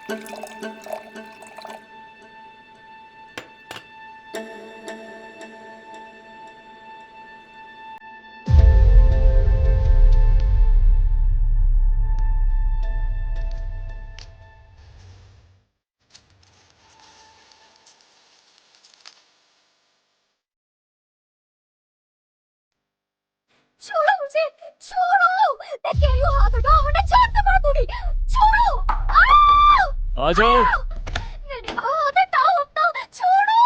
छोड़ो मुझे, छोड़ो। मैं कह रही हूँ हाथ हटाओ वरना जान से मार दूंगी। छोड़ो। आ जाओ। मैंने कहा हाथ हटाओ अपना, छोड़ो।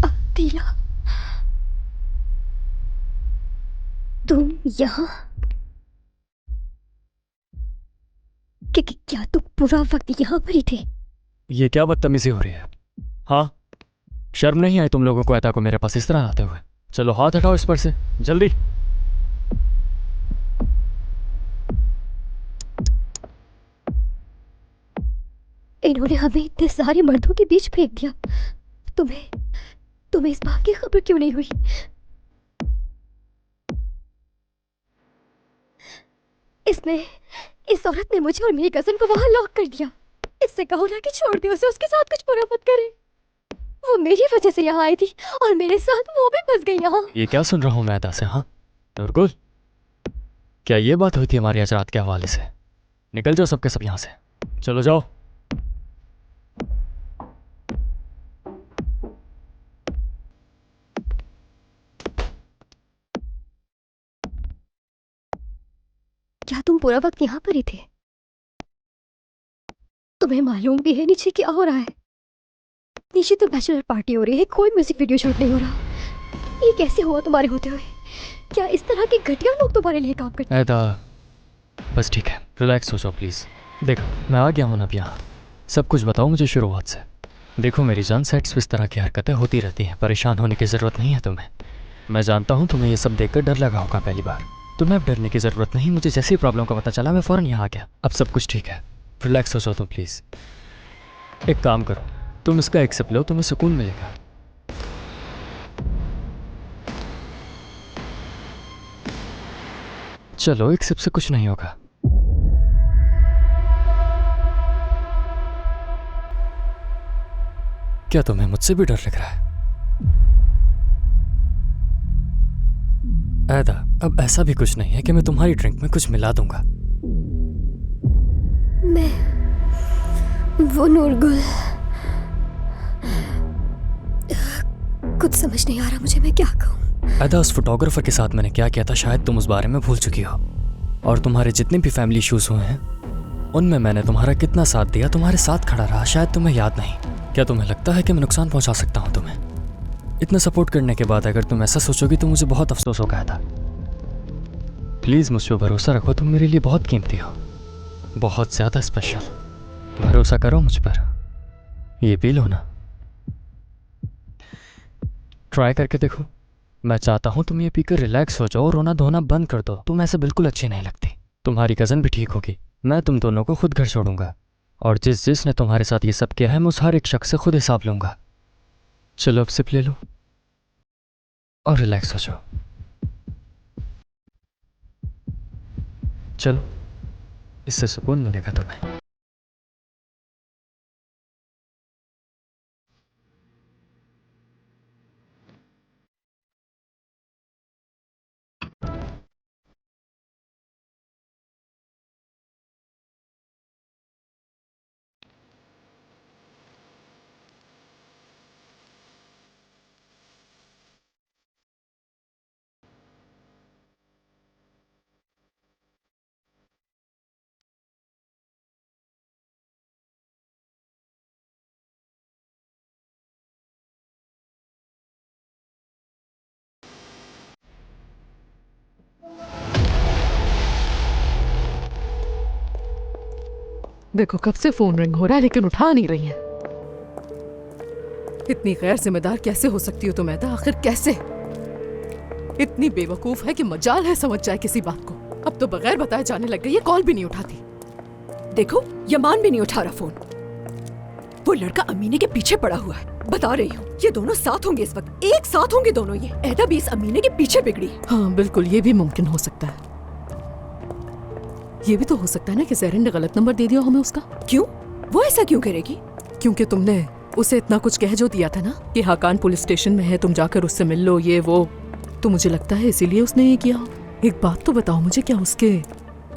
अतीला, तुम यहाँ? क्या तुम पूरा वक्त यहाँ पर ही थे? ये क्या बदतमीजी हो रही है? हाँ, शर्म नहीं आई तुम लोगों को ऐता को मेरे पास इस तरह आते हुए? चलो हाथ हटाओ इस पर से, जल्दी। इन्होंने हमें इतने सारे मर्दों के बीच फेंक दिया। तुम्हें तुम्हें इस बात की खबर क्यों नहीं हुई? इस औरत ने मुझे और मेरी कजन को वहां लॉक कर दिया। इससे कहो ना कि छोड़ दे उसे, उसके साथ कुछ बुरा मत करे। वो मेरी वजह से यहाँ आई थी और मेरे साथ वो भी फंस गई यहाँ। ये क्या सुन रहा हूँ मैं ऐता से? हाँ नूरगुल, क्या ये बात हुई थी हमारी आज रात के हवाले से? निकल जाओ सबके सब यहाँ से, चलो जाओ। क्या तुम पूरा वक्त यहाँ पर ही थे? तुम्हें मालूम भी है नीचे क्या हो रहा है? नीचे तो बैचलर पार्टी हो रही है, कोई म्यूजिक वीडियो शूट नहीं हो रहा। ये कैसे हुआ तुम्हारे होते हुए? क्या इस तरह के घटिया लोग तुम्हारे लिए काम करते हैं? ऐता बस ठीक है, रिलैक्स हो जाओ प्लीज़। देखो मैं आ गया हूँ ना अब यहाँ, सब कुछ बताओ मुझे शुरुआत से। देखो मेरी जान, सेट्स इस तरह की हरकतें होती रहती हैं, परेशान होने की ज़रूरत नहीं है तुम्हें। मैं जानता हूँ तुम्हें ये सब देखकर डर लगा होगा पहली बार। तुम्हें अब डरने की ज़रूरत नहीं, मुझे जैसी प्रॉब्लम का पता चला मैं फ़ौरन यहाँ आ गया। अब सब कुछ ठीक है, रिलैक्स हो जाओ तुम प्लीज़। एक काम करो, तुम इसका एक सिप लो, तुम्हें सुकून मिलेगा। चलो एक सिप से कुछ नहीं होगा। क्या तुम्हें मुझसे भी डर लग रहा है? ऐदा, अब ऐसा भी कुछ नहीं है कि मैं तुम्हारी ड्रिंक में कुछ मिला दूंगा। वो नूरगुल, कुछ समझ नहीं आ रहा मुझे, मैं क्या कहूँ। ऐदा, उस फोटोग्राफर के साथ मैंने क्या किया था शायद तुम उस बारे में भूल चुकी हो। और तुम्हारे जितने भी फैमिली इश्यूज हुए हैं उनमें मैंने तुम्हारा कितना साथ दिया, तुम्हारे साथ खड़ा रहा, शायद तुम्हें याद नहीं। क्या तुम्हें लगता है कि मैं नुकसान पहुंचा सकता हूं तुम्हें? इतना सपोर्ट करने के बाद अगर तुम ऐसा सोचोगी तो मुझे बहुत अफसोस होगा ऐदा। प्लीज़ मुझ पर भरोसा रखो, तुम मेरे लिए बहुत कीमती हो, बहुत ज़्यादा स्पेशल। भरोसा करो मुझ पर। ये पी लो ना, ट्राई करके देखो। मैं चाहता हूँ तुम ये पीकर रिलैक्स हो जाओ, रोना धोना बंद कर दो। तुम ऐसे बिल्कुल अच्छी नहीं लगती। तुम्हारी कज़न भी ठीक होगी, मैं तुम दोनों को खुद घर छोड़ूंगा। और जिसने तुम्हारे साथ ये सब किया है मैं उस हर एक शख्स से खुद हिसाब लूंगा। चलो अब सिप ले लो और रिलैक्स हो जाओ। चलो, इससे सुकून मिलेगा तुम्हें। देखो कब से फोन रिंग हो रहा है लेकिन उठा नहीं रही हैं। इतनी गैर जिम्मेदार कैसे हो सकती हो तुम ऐदा? आखिर कैसे? इतनी बेवकूफ है कि मजाल है समझ जाए किसी बात को। अब तो बगैर बताए जाने लग गई है, कॉल भी नहीं उठाती। देखो यमान भी नहीं उठा रहा फोन। वो लड़का अमीने के पीछे पड़ा हुआ है। बता रही हूँ, ये दोनों साथ होंगे इस वक्त, एक साथ होंगे दोनों। ये एदा भी इस अमीने के पीछे बिगड़ी है। हाँ बिल्कुल, ये भी मुमकिन हो सकता है। ये भी तो हो सकता है ना कि ज़हरीन ने गलत नंबर दे दिया हमें उसका। क्यों? वो ऐसा क्यों करेगी? क्योंकि तुमने उसे इतना कुछ कह जो दिया था ना कि हाकान पुलिस स्टेशन में है, तुम जाकर उससे मिल लो, ये वो। तो मुझे लगता है इसीलिए उसने ये किया। एक बात तो बताओ मुझे, क्या उसके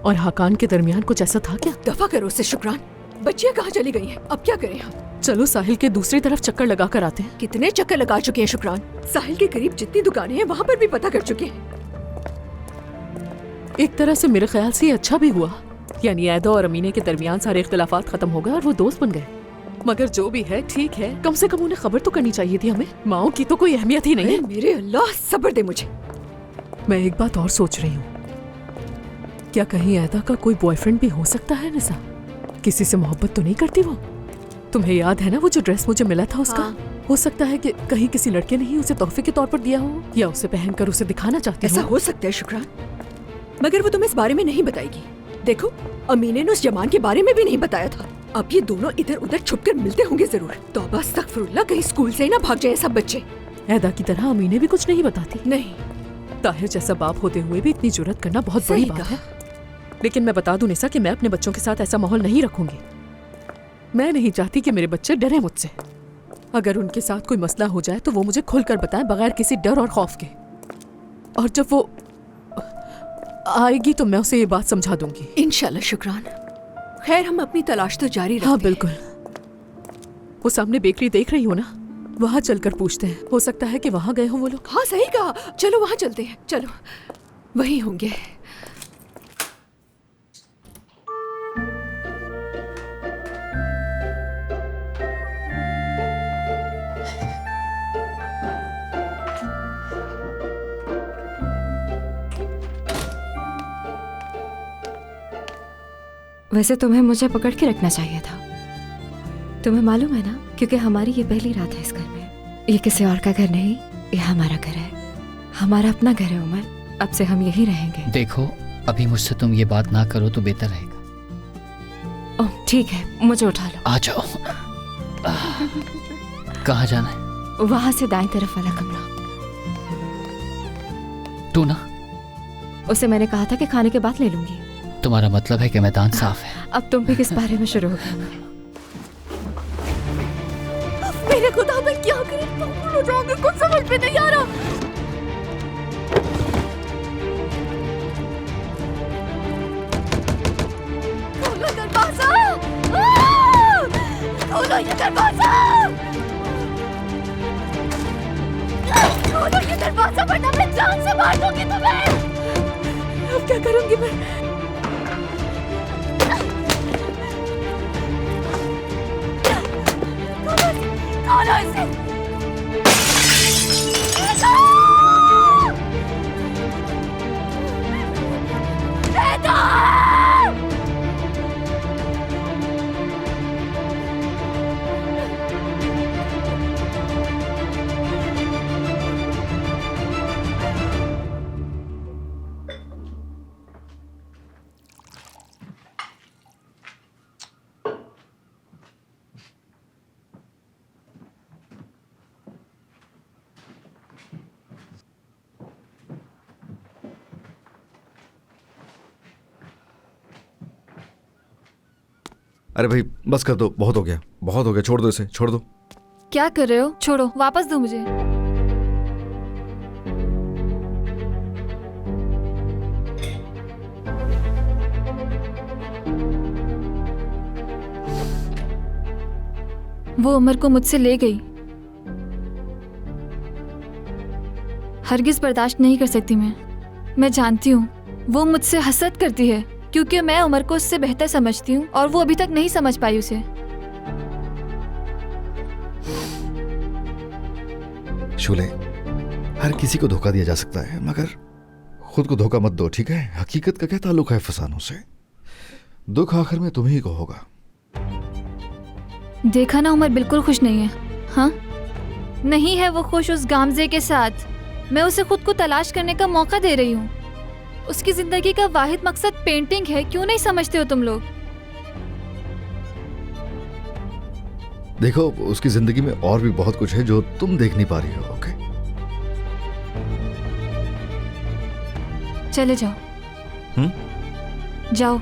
और हाकान के दरमियान कुछ ऐसा था क्या? दफा करो उससे शुक्रान। बच्चियाँ कहाँ चली गई हैं? अब क्या करें हम? चलो साहिल के दूसरी तरफ चक्कर लगा कर आते हैं। कितने चक्कर लगा चुके हैं शुक्रान। साहिल के करीब जितनी दुकानें हैं वहाँ पर भी पता कर चुके हैं। एक तरह से मेरे ख्याल से ये अच्छा भी हुआ, यानी ऐदा और अमीने के दरमियान सारे इख्तिलाफात खत्म हो गए और वो दोस्त बन गए। मगर जो भी है ठीक है, कम से कम उन्हें खबर तो करनी चाहिए थी हमें। माओ की तो कोई अहमियत ही नहीं है। मेरे अल्लाह, सब्र दे मुझे। मैं एक बात और सोच रही हूँ, क्या कहीं ऐदा का कोई बॉयफ्रेंड भी हो सकता है? निसा किसी से मोहब्बत तो नहीं करती वो? तुम्हें याद है ना वो जो ड्रेस मुझे मिला था उसका? हो सकता है कि कहीं किसी लड़के ने ही उसे तोहफे के तौर पर दिया हो, या उसे पहनकर उसे दिखाना चाहती ऐसा हो। हो सकता है शुक्रान, मगर वो तुम्हें इस बारे में नहीं बताएगी। देखो, अमीने ने उस जमान के बारे में भी नहीं बताया था। अब ये दोनों इधर उधर छुपकर मिलते होंगे जरूर। तौबा अस्तगफिरुल्लाह, कहीं स्कूल से ही ना भाग जाए सब बच्चे। ऐदा की तरह अमीने भी कुछ नहीं बताती। नहीं, ताहिर जैसा बाप होते हुए भी इतनी जुर्रत करना बहुत बड़ी सही बात कहा। है। लेकिन मैं बता दूं निसा कि मैं अपने बच्चों के साथ ऐसा माहौल नहीं रखूंगी। मैं नहीं चाहती कि मेरे बच्चे डरे मुझसे। अगर उनके साथ कोई मसला हो जाए तो वो मुझे खुलकर बताएं, बगैर किसी डर और खौफ के। और जब वो आएगी तो मैं उसे ये बात समझा दूंगी। इंशाल्लाह शुक्रान। खैर, हम अपनी तलाश तो जारी रखते हाँ हैं। बिल्कुल। वो सामने बेकरी देख रही हो ना, वहाँ चलकर पूछते हैं, हो सकता है कि वहाँ गए हों वो लोग। हाँ सही कहा, चलो वहाँ चलते हैं। चलो, वही होंगे। वैसे तुम्हें मुझे पकड़ के रखना चाहिए था। तुम्हें मालूम है ना, क्योंकि हमारी ये पहली रात है इस घर में। ये किसी और का घर नहीं, ये हमारा घर है, हमारा अपना घर है उमर। अब से हम यही रहेंगे। देखो, अभी मुझसे तुम ये बात ना करो तो बेहतर रहेगा। ओह ठीक है, मुझे उठा लो। आ जाओ। कहाँ जाना है? वहां से दाएं तरफ वाला कमरा। तू ना, उसे मैंने कहा था कि खाने के बाद ले लूंगी। तुम्हारा मतलब है कि मैदान साफ है। अब तुम भी किस बारे में शुरू हो गए? मेरे खुदा, मैं क्या करूं? तुम भूल जाओगे, कुछ समझ में नहीं आ रहा। खोलो दरवाजा! खोलो ये दरवाजा! खोलो ये दरवाजा, वरना मैं जान से मार दूंगी तुम्हें। अब क्या करूंगी मैं? खोलो इसे! बेटा! अरे भाई बस कर दो, बहुत हो गया, बहुत हो गया, छोड़ दो इसे, छोड़ दो। क्या कर रहे हो? छोड़ो, वापस दो मुझे। वो उमर को मुझसे ले गई। हरगिज बर्दाश्त नहीं कर सकती मैं जानती हूँ वो मुझसे हसद करती है, क्योंकि मैं उमर को उससे बेहतर समझती हूँ और वो अभी तक नहीं समझ पाई उसे। शूले, हर किसी को धोखा दिया जा सकता है, मगर खुद को धोखा मत दो, ठीक है? हकीकत का क्या ताल्लुक है फसानों से? दुख आखिर में तुम्ही को होगा। देखा ना, उमर बिल्कुल खुश नहीं है। हाँ, नहीं है वो खुश उस गामजे के साथ। मैं उसे खुद को तलाश करने का मौका दे रही हूँ। उसकी जिंदगी का वाहिद मकसद पेंटिंग है, क्यों नहीं समझते हो तुम लोग? देखो, उसकी जिंदगी में और भी बहुत कुछ है जो तुम देख नहीं पा रही हो। ओके, चले जाओ। जाओ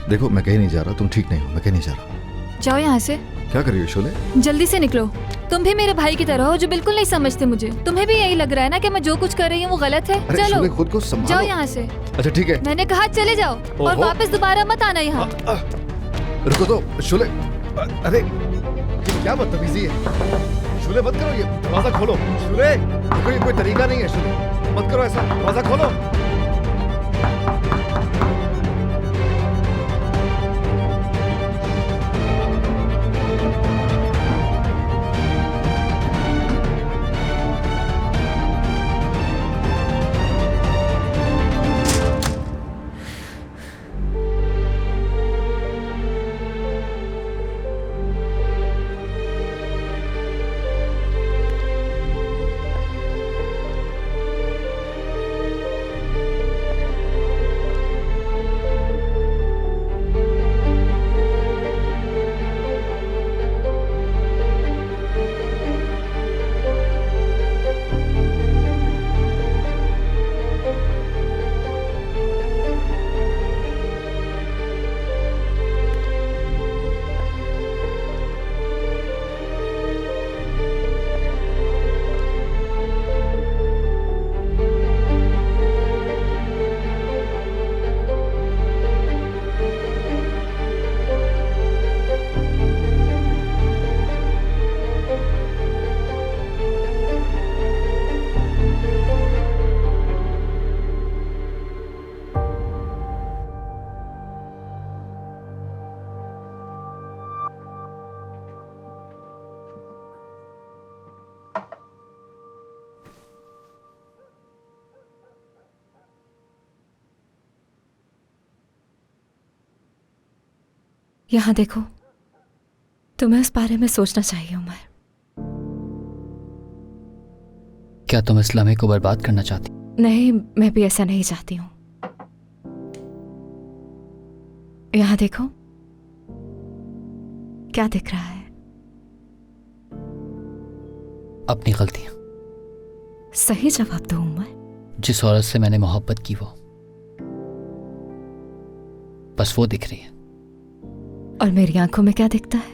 देखो मैं कहीं नहीं जा रहा, तुम ठीक नहीं हो, मैं कहीं नहीं जा रहा। जाओ यहाँ से। क्या कर रही हो शोले? जल्दी से निकलो। तुम भी मेरे भाई की तरह हो जो बिल्कुल नहीं समझते मुझे। तुम्हें भी यही लग रहा है ना कि मैं जो कुछ कर रही हूँ वो गलत है। अरे चलो शोले, खुद को जाओ संभालो। यहाँ से। अच्छा ठीक है, मैंने कहा चले जाओ और ओहो। वापस दोबारा मत आना यहाँ। रुको तो शोले। अरे ये क्या बदतमीजी है? शोले मत करो, ये दरवाजा खोलो। शोले देखो, ये कोई तरीका नहीं है। शोले मत करो ऐसा, दरवाजा खोलो। यहाँ देखो, तुम्हें इस बारे में सोचना चाहिए उमर। क्या तुम इस लम्हे को बर्बाद करना चाहती? नहीं, मैं भी ऐसा नहीं चाहती हूँ। यहाँ देखो, क्या दिख रहा है? अपनी गलतियां। सही जवाब दो उमर। जिस औरत से मैंने मोहब्बत की वो, बस वो दिख रही है। और मेरी आंखों में क्या दिखता है?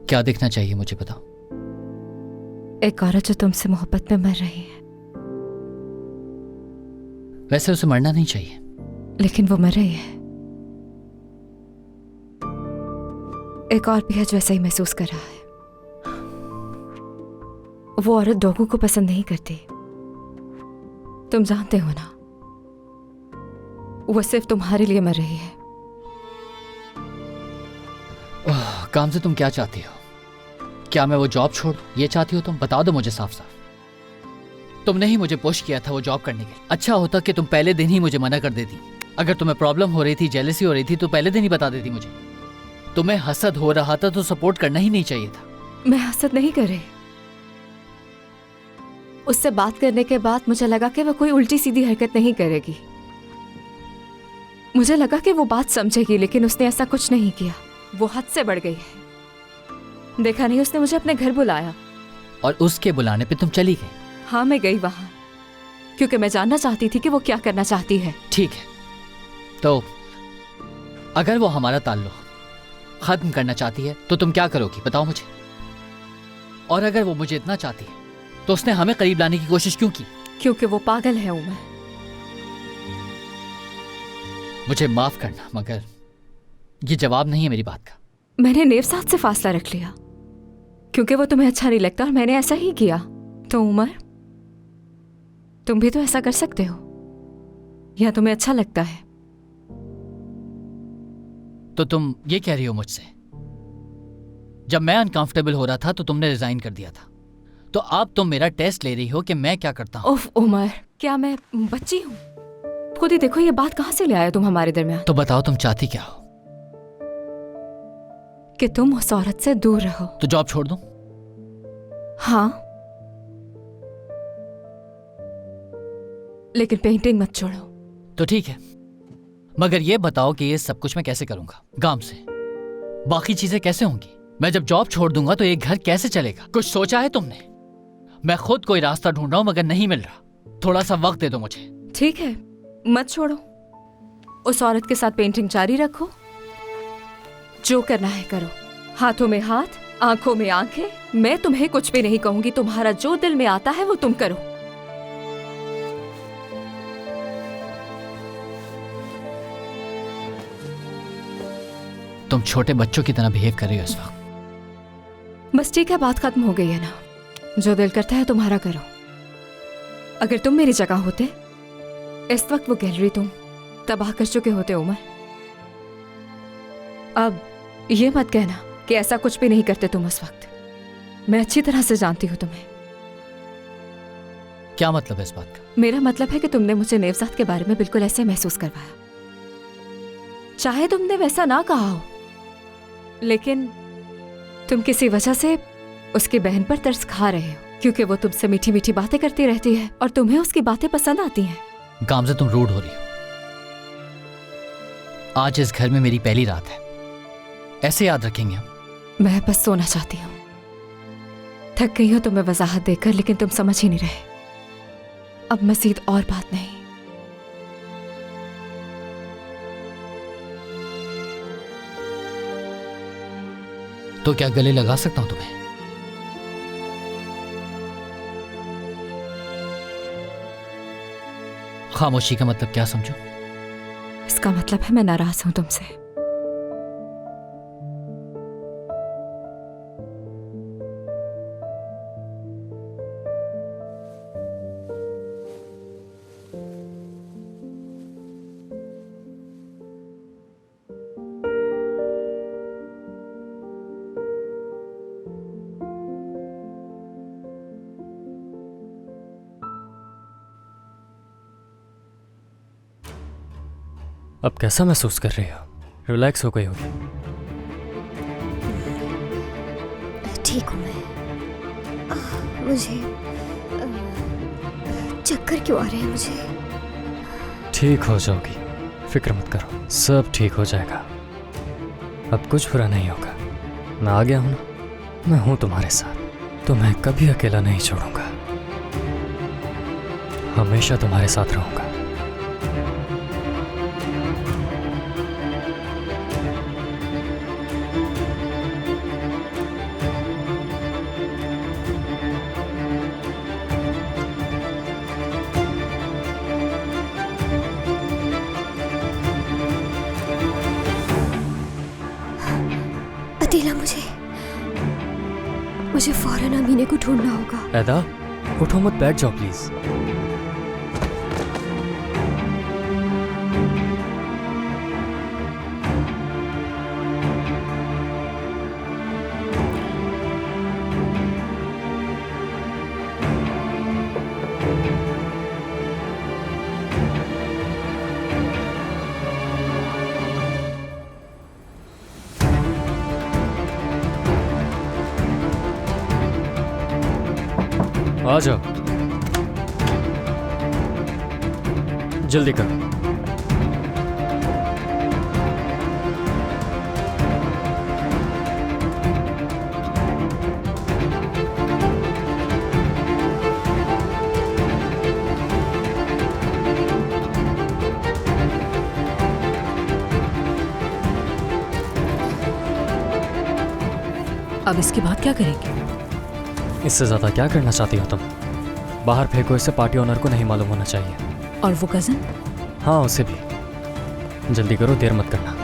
क्या दिखना चाहिए मुझे बताओ। एक औरत जो तुमसे मोहब्बत में मर रही है। वैसे उसे मरना नहीं चाहिए, लेकिन वो मर रही है। एक और भी है जो ऐसा ही महसूस कर रहा है। वो औरत डॉगों को पसंद नहीं करती, तुम जानते हो ना। वो सिर्फ तुम्हारे लिए मर रही है। काम से तुम क्या चाहती हो? क्या मैं वो जॉब छोड़ दूं? ये चाहती हो तुम? बता दो मुझे साफ साफ। तुमने ही मुझे पुश किया था वो जॉब करने के लिए। अच्छा होता कि तुम पहले दिन ही मुझे मना कर देती। अगर तुम्हें प्रॉब्लम हो रही थी, जेलसी हो रही थी, तो पहले दिन ही बता देती मुझे। तुम्हें हसद हो रहा था तो सपोर्ट करना ही नहीं चाहिए था। मैं हसद नहीं कर रही। उससे बात करने के बाद मुझे लगा कि वो कोई उल्टी सीधी हरकत नहीं करेगी। मुझे लगा कि वो बात समझेगी, लेकिन उसने ऐसा कुछ नहीं किया। वो हद से बढ़ गई है। देखा नहीं, उसने मुझे अपने घर बुलाया। और उसके बुलाने पे तुम चली गई? हाँ, मैं गई वहां क्योंकि मैं जानना चाहती थी कि वो क्या करना चाहती है। ठीक है, तो अगर वो हमारा ताल्लुक खत्म करना चाहती है तो तुम क्या करोगी बताओ मुझे। और अगर वो मुझे इतना चाहती है तो उसने हमें करीब लाने की कोशिश क्यों की? क्योंकि वो पागल है उमर। मुझे माफ करना, मगर ये जवाब नहीं है मेरी बात का। मैंने नेवसाद से फासला रख लिया क्योंकि वो तुम्हें अच्छा नहीं लगता और मैंने ऐसा ही किया। तो उमर, तुम भी तो ऐसा कर सकते हो, या तुम्हें अच्छा लगता है? तो तुम ये कह रही हो मुझसे, जब मैं अनकंफर्टेबल हो रहा था तो तुमने रिजाइन कर दिया था, तो अब तुम मेरा टेस्ट ले रही हो कि मैं क्या करता हूं? उफ उमर, क्या मैं बच्ची हूं? खुद ही देखो ये बात कहां से ले आए तुम हमारे दरमियान। तो बताओ तुम चाहती क्या हो? कि तुम उस औरत से दूर रहो। तो जॉब छोड़ दूं? हाँ, लेकिन पेंटिंग मत छोड़ो। तो ठीक है, मगर ये बताओ कि ये सब कुछ मैं कैसे करूंगा? गांव से बाकी चीजें कैसे होंगी? मैं जब जॉब छोड़ दूंगा तो ये घर कैसे चलेगा? कुछ सोचा है तुमने? मैं खुद कोई रास्ता ढूंढ रहा हूं मगर नहीं मिल रहा। थोड़ा सा वक्त दे दो मुझे। ठीक है, मत छोड़ो, उस औरत के साथ पेंटिंग जारी रखो। जो करना है करो, हाथों में हाथ, आंखों में आंखें। मैं तुम्हें कुछ भी नहीं कहूंगी, तुम्हारा जो दिल में आता है वो तुम करो। तुम छोटे बच्चों की तरह बिहेव कर रही हो इस वक्त। बस ठीक है, बात खत्म हो गई है ना। जो दिल करता है तुम्हारा करो। अगर तुम मेरी जगह होते, इस वक्त वो गैलरी तुम तबाह कर चुके होते उमर। अब ये मत कहना कि ऐसा कुछ भी नहीं करते तुम उस वक्त। मैं अच्छी तरह से जानती हूँ तुम्हें। क्या मतलब है इस बात का? मेरा मतलब है कि तुमने मुझे नेवजात के बारे में बिल्कुल ऐसे महसूस करवाया। चाहे तुमने वैसा ना कहा हो, लेकिन तुम किसी वजह से उसकी बहन पर तरस खा रहे हो, क्योंकि वो तुमसे मीठी मीठी बातें करती रहती है और तुम्हें उसकी बातें पसंद आती हैं। गामज़ा, तुम रूड हो रही हो। आज इस घर में मेरी पहली रात है, ऐसे याद रखेंगे हम। मैं बस सोना चाहती हूँ। थक गई हूँ तुम्हें वजाहत देकर, लेकिन तुम समझ ही नहीं रहे। अब मजीद और बात नहीं। तो क्या गले लगा सकता हूं तुम्हें? खामोशी का मतलब क्या समझो? इसका मतलब है मैं नाराज हूं तुमसे। अब कैसा महसूस कर रही हो? रिलैक्स हो गई होगी? ठीक हूँ मैं। मुझे चक्कर क्यों आ रहे हैं मुझे? ठीक हो जाओगी, फिक्र मत करो, सब ठीक हो जाएगा। अब कुछ बुरा नहीं होगा। मैं आ गया हूं ना, मैं हूं तुम्हारे साथ। तुम्हें कभी अकेला नहीं छोड़ूंगा, हमेशा तुम्हारे साथ रहूंगा। अतीला, मुझे फौरन अमीने को ढूंढना होगा। ऐदा, उठो मत, बैठ जाओ प्लीज। आ जाओ, जल्दी करो। अब इसके बाद क्या करेंगे? इससे ज्यादा क्या करना चाहती हो तुम? बाहर फेंको इसे, पार्टी ओनर को नहीं मालूम होना चाहिए। और वो कजन? हाँ, उसे भी। जल्दी करो, देर मत करना।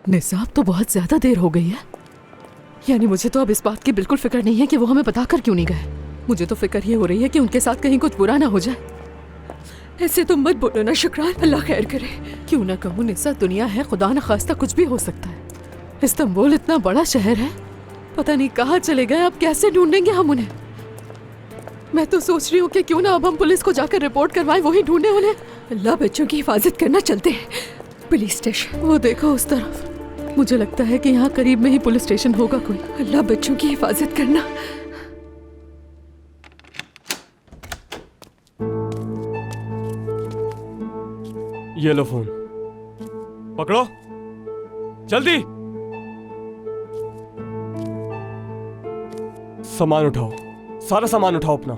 निसाब, तो बहुत ज्यादा देर हो गई है। यानी मुझे तो अब इस बात की बिल्कुल फिक्र नहीं है कि वो हमें बताकर क्यों नहीं गए। मुझे तो फिक्र ये हो रही है कि उनके साथ कहीं कुछ बुरा ना हो जाए। ऐसे तुम मत बोलो ना शुक्रान, अल्लाह खैर करे। क्यों ना कहूँ निसा, दुनिया है, खुदा न खास्ता कुछ भी हो सकता है। इस्तांबुल इतना बड़ा शहर है, पता नहीं कहाँ चले गए। अब कैसे ढूंढेंगे हम उन्हें? मैं तो सोच रही हूँ कि क्यों ना अब हम पुलिस को जाकर रिपोर्ट करवाएं, वही ढूंढे उन्हें। अल्लाह बच्चों की हिफाजत करना चलते हैं पुलिस स्टेशन। वो देखो उस तरफ, मुझे लगता है कि यहाँ करीब में ही पुलिस स्टेशन होगा कोई। अल्लाह बच्चों की हिफाजत करना। ये लो फोन, पकड़ो जल्दी। सामान उठाओ, सारा सामान उठाओ अपना,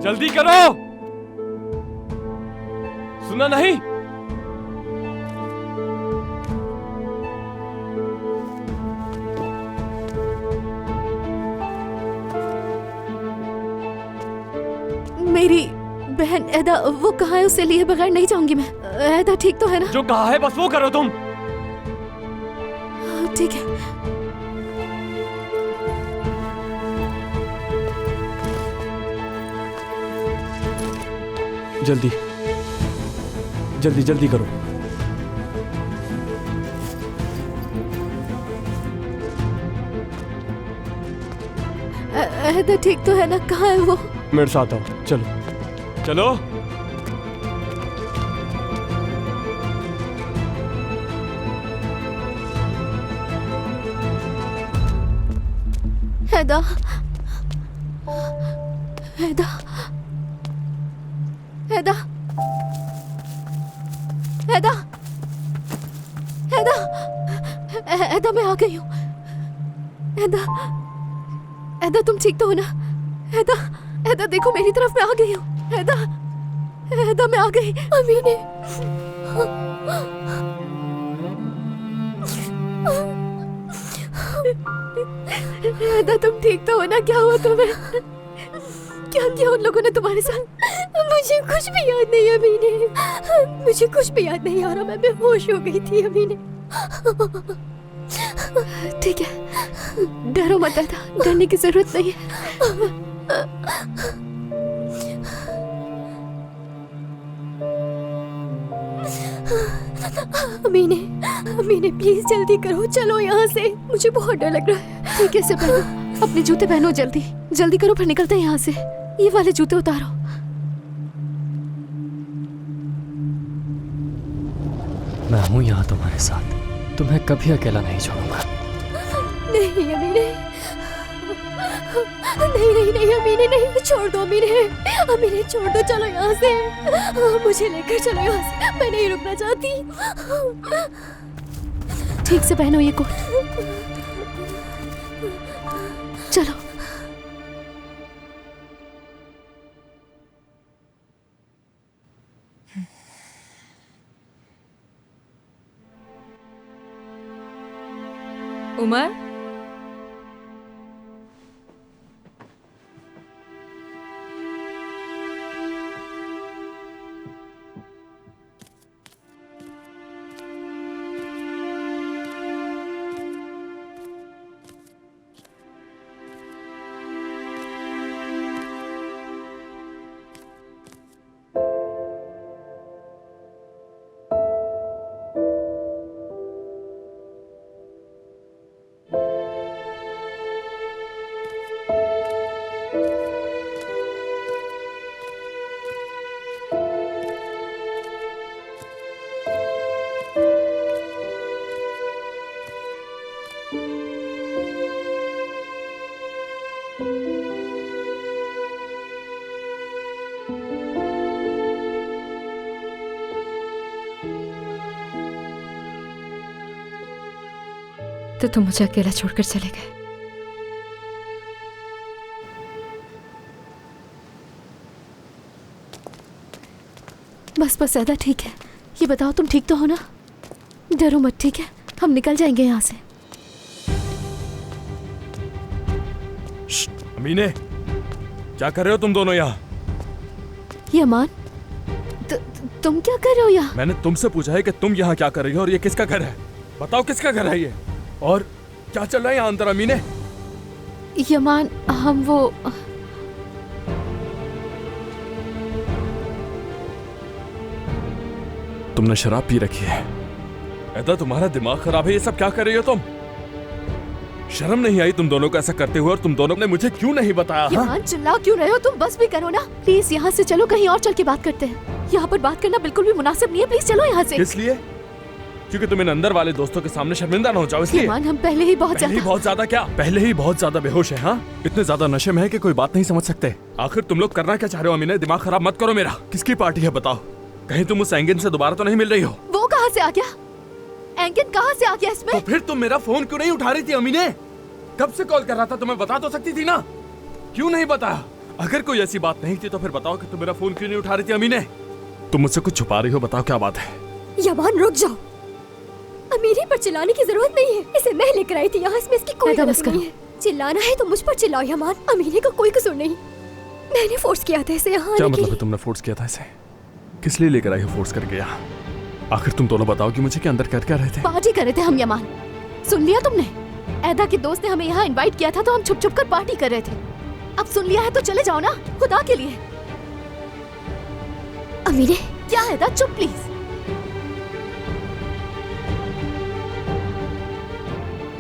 जल्दी करो। सुना नहीं? मेरी बहन एदा वो कहाँ है? उसे लिए बगैर नहीं जाऊंगी मैं। एदा ठीक तो है ना? जो कहा है बस वो करो तुम। ठीक है। जल्दी जल्दी जल्दी करो। एदा ठीक तो है ना? कहाँ है वो? मेरे साथ आओ, चलो चलो। एदा, एदा, एदा, एदा, एदा, एदा मैं आ गई हूँ। एदा, एदा तुम ठीक तो हो ना? एदा, एदा देखो मेरी तरफ, मैं आ गई हूँ। एदा, एदा मैं आ गई। अमीने, एदा तुम ठीक तो हो ना? क्या हुआ तुम्हें? क्या किया उन लोगों ने तुम्हारे साथ? मुझे कुछ भी याद नहीं है अमीने, मुझे कुछ भी याद नहीं आ रहा। मैं बेहोश हो गई थी अमीने। ठीक है, डरो मत एदा, डरने की जरूरत नहीं है। अमीने, अमीने प्लीज जल्दी करो, चलो यहाँ से, मुझे बहुत डर लग रहा है। ठीक है से पहनो, अपने जूते पहनो, जल्दी जल्दी करो, फिर निकलते हैं यहाँ से। ये वाले जूते उतारो। मैं हूं यहाँ तुम्हारे साथ, तुम्हें कभी अकेला नहीं छोड़ूंगा। नहीं अमीने, नहीं नहीं नहीं अमीने, नहीं, छोड़ दो अमीने, अमीने छोड़ दो, चलो यहाँ से, मुझे लेकर चलो यहाँ से, मैं नहीं रुकना चाहती। ठीक से पहनो ये कोट, चलो। उमर, तो तुम मुझे अकेला छोड़कर चले गए। बस बस एदा ठीक है, ये बताओ तुम ठीक तो हो ना? डरो मत, ठीक है? हम निकल जाएंगे यहाँ से। अमीने, क्या कर रहे हो तुम दोनों यहाँ? ये अमान, तुम क्या कर रहे हो यहाँ? मैंने तुमसे पूछा है कि तुम यहाँ क्या कर रही हो और ये किसका घर है? बताओ किसका घर है ये, और क्या चल रहा है यहाँ अंदर? अमीने, यमान, हम वो तुमने शराब पी रखी है। एदा तुम्हारा दिमाग खराब है, ये सब क्या कर रही हो तुम? शर्म नहीं आई तुम दोनों को ऐसा करते हुए? और तुम दोनों ने मुझे क्यों नहीं बताया? यमान, चिल्ला क्यों रहे हो तुम? बस भी करो ना प्लीज। यहाँ से चलो, कहीं और चल के बात करते हैं। यहाँ पर बात करना बिल्कुल भी मुनासिब नहीं है, प्लीज चलो यहाँ से। इसलिए क्योंकि तुम इन अंदर वाले दोस्तों के सामने शर्मिंदा ना हो जाओ, इसलिए? यमान, हम पहले ही बहुत ज्यादा क्या? पहले ही बहुत ज्यादा बेहोश है। हाँ, इतने ज्यादा नशे में है कि कोई बात नहीं समझ सकते। आखिर तुम लोग करना क्या चाह रहे हो? अमीने, दिमाग खराब मत करो मेरा। किसकी पार्टी है बताओ? कहीं तुम उस एंगन से दोबारा तो नहीं मिल रही हो? वो कहाँ से आ गया? एंगन कहाँ से आ गया इसमें? तो फिर तुम मेरा फोन क्यों नहीं उठा रही थी अमीने? कब से कॉल कर रहा था, तुम्हें बता तो सकती थी ना, क्यों नहीं बताया? अगर कोई ऐसी बात नहीं थी तो फिर बताओ कि तुम मेरा फोन क्यों नहीं उठा रही थी अमीने? तुम मुझसे कुछ छुपा रही हो, बताओ क्या बात है? यमान रुक जाओ, अमीरी पर चिल्लाने की जरूरत नहीं है, इसे मैं लेकर आई थी यहाँ, इसमें इसकी कोई गलती नहीं है। चिल्लाना है तो मुझ पर चिल्लाओ यमान, अमीरी का कोई कसूर नहीं, मैंने फोर्स किया था इसे यहाँ क्या आने के मतलब है लिए। तुमने फोर्स किया था इसे? किस लिए लेकर आई हो फोर्स करके यहाँ? आखिर तुम दोनों बताओ कि मुझे क्या अंदर कर क्या रहे थे? पार्टी कर रहे थे हम यमान, सुन लिया तुमने? ऐदा के दोस्त ने हमें यहाँ इनवाइट किया था तो हम छुप छुप कर पार्टी कर रहे थे। अब सुन लिया है तो चले जाओ ना, खुदा के लिए। अमीरे क्या है ऐदा, चुप प्लीज।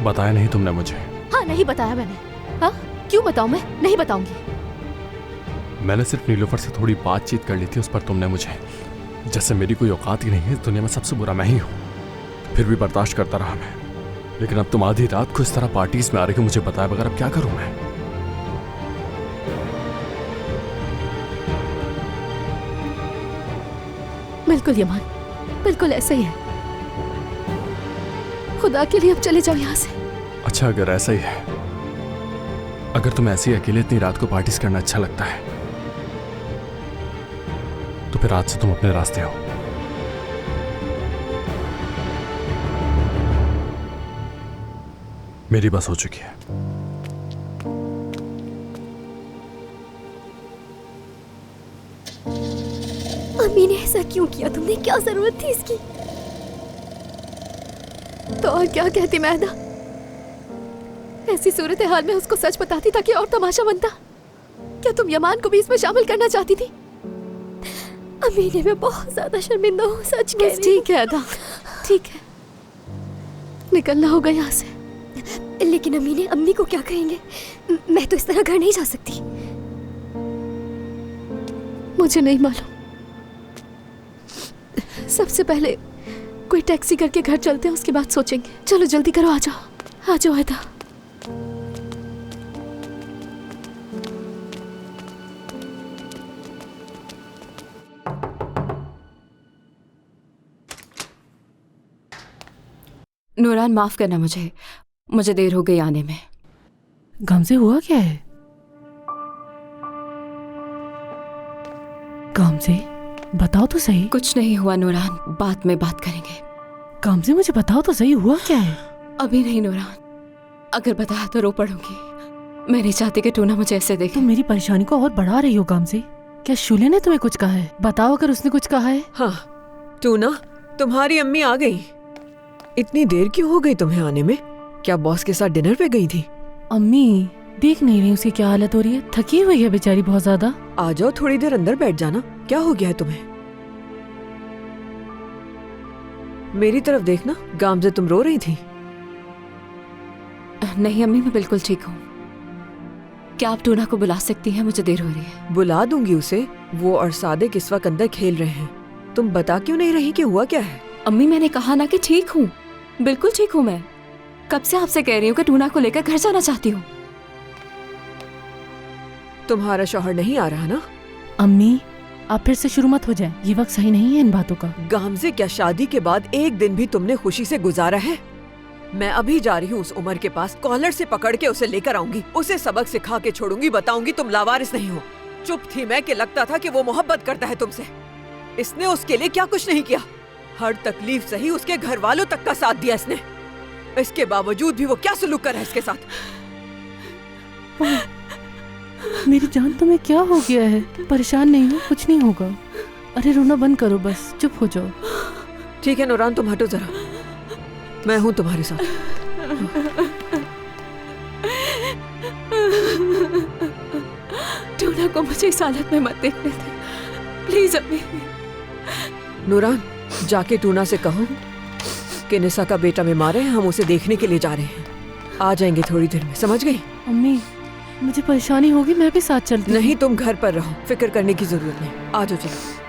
बताया नहीं तुमने मुझे? हाँ नहीं बताया मैंने। हाँ क्यों बताऊं, मैं नहीं बताऊंगी। मैंने सिर्फ नीलोफर से थोड़ी बातचीत कर ली थी, उस पर तुमने मुझे, जैसे मेरी कोई औकात ही नहीं है, दुनिया में सबसे बुरा मैं ही हूँ, फिर भी बर्दाश्त करता रहा मैं। लेकिन अब तुम आधी रात को इस तरह पार्टीज में आ रही हो मुझे बताया बगैर, अब क्या करूं मैं? बिल्कुल यमान, बिल्कुल ऐसा ही है। खुदा के लिए अब चले जाओ यहाँ से। अच्छा अगर ऐसा ही है, अगर तुम्हें ऐसे ही अकेले इतनी रात को पार्टीज करना अच्छा लगता है तो फिर आज से तुम अपने रास्ते हो। मेरी बस हो चुकी है। अम्मी ने ऐसा क्यों किया, तुमने क्या जरूरत थी इसकी? तो और क्या कहती मैं ऐदा? ऐसी सूरत हाल में उसको सच बताती ताकि और तमाशा बनता। क्या तुम यमान को भी इसमें शामिल करना चाहती थी? अम्मी ने मैं बहुत ज्यादा शर्मिंदा हूँ, सच कह रही हूँ। ठीक है ऐदा, ठीक है, निकलना होगा यहाँ से। लेकिन अम्मी ने, अम्मी को क्या कहेंगे? मैं तो इस तरह घर नहीं जा सकती। मुझे नहीं मालूम, सबसे पहले कोई टैक्सी करके घर चलते हैं, उसके बाद सोचेंगे। चलो जल्दी करो, आ जाओ, आ जाओ ऐदा। नूरान माफ करना मुझे देर हो गई आने में। गामजे हुआ क्या है? गामजे बताओ तो सही। कुछ नहीं हुआ नूरान, बात में बात करेंगे। गामजे मुझे बताओ तो सही, हुआ क्या है? अभी नहीं नूरान, अगर बताया तो रो पड़ूंगी। मैं नहीं चाहती कि टूना मुझे ऐसे देखे। तुम मेरी परेशानी को और बढ़ा रही हो गामजे। क्या शूले ने तुम्हें कुछ कहा है? बताओ अगर उसने कुछ कहा है। हाँ टूना, तुम्हारी अम्मी आ गई। इतनी देर क्यों हो गई तुम्हें आने में? क्या बॉस के साथ डिनर पे गई थी? अम्मी देख नहीं रही उसकी क्या हालत हो रही है, थकी हुई है बेचारी बहुत ज्यादा। आ जाओ, थोड़ी देर अंदर बैठ जाना। क्या हो गया है तुम्हें? मेरी तरफ देखना। गामजे तुम रो रही थी? नहीं अम्मी, मैं बिल्कुल ठीक हूँ। क्या आप टूना को बुला सकती हैं? मुझे देर हो रही है। बुला दूंगी उसे। वो और सादिक इस वक्त अंदर खेल रहे हैं। तुम बता क्यों नहीं रही कि हुआ क्या है? अम्मी मैंने कहा ना कि ठीक हूँ, बिल्कुल ठीक हूँ। मैं कब से आपसे कह रही हूँ कि टूना को लेकर घर जाना चाहती हूँ। तुम्हारा शौहर नहीं आ रहा ना? अम्मी आप फिर से शुरू मत हो जाए, ये वक्त सही नहीं है इन बातों का। गामजे क्या शादी के बाद एक दिन भी तुमने खुशी से गुजारा है? मैं अभी जा रही हूँ उस उमर के पास, कॉलर से पकड़ के उसे लेकर आऊंगी, उसे सबक सिखा के छोड़ूंगी, बताऊंगी तुम लावारिस नहीं हो। चुप थी मैं कि लगता था कि वो मोहब्बत करता है तुमसे। इसने उसके लिए क्या कुछ नहीं किया। हर तकलीफ सही, उसके घर वालों तक का साथ दिया इसने। इसके बावजूद भी वो क्या सलूक कर रहा है इसके साथ। मेरी जान तुम्हें क्या हो गया है? परेशान नहीं हो, कुछ नहीं होगा। अरे रोना बंद करो, बस चुप हो जाओ। ठीक है नूरान, तुम हटो जरा, मैं हूं तुम्हारे साथ। टूना को मुझे इस हालत में मत देखने दे प्लीज अम्मी। नूरान जाके टूना से कहो कि निसा का बेटा बीमार है, हम उसे देखने के लिए जा रहे हैं। आ जाएंगे थोड़ी देर में, समझ गई? अम्मी मुझे परेशानी होगी, मैं भी साथ चलती हूँ। नहीं, तुम घर पर रहो, फिक्र करने की जरूरत नहीं। आ जाओ चलो।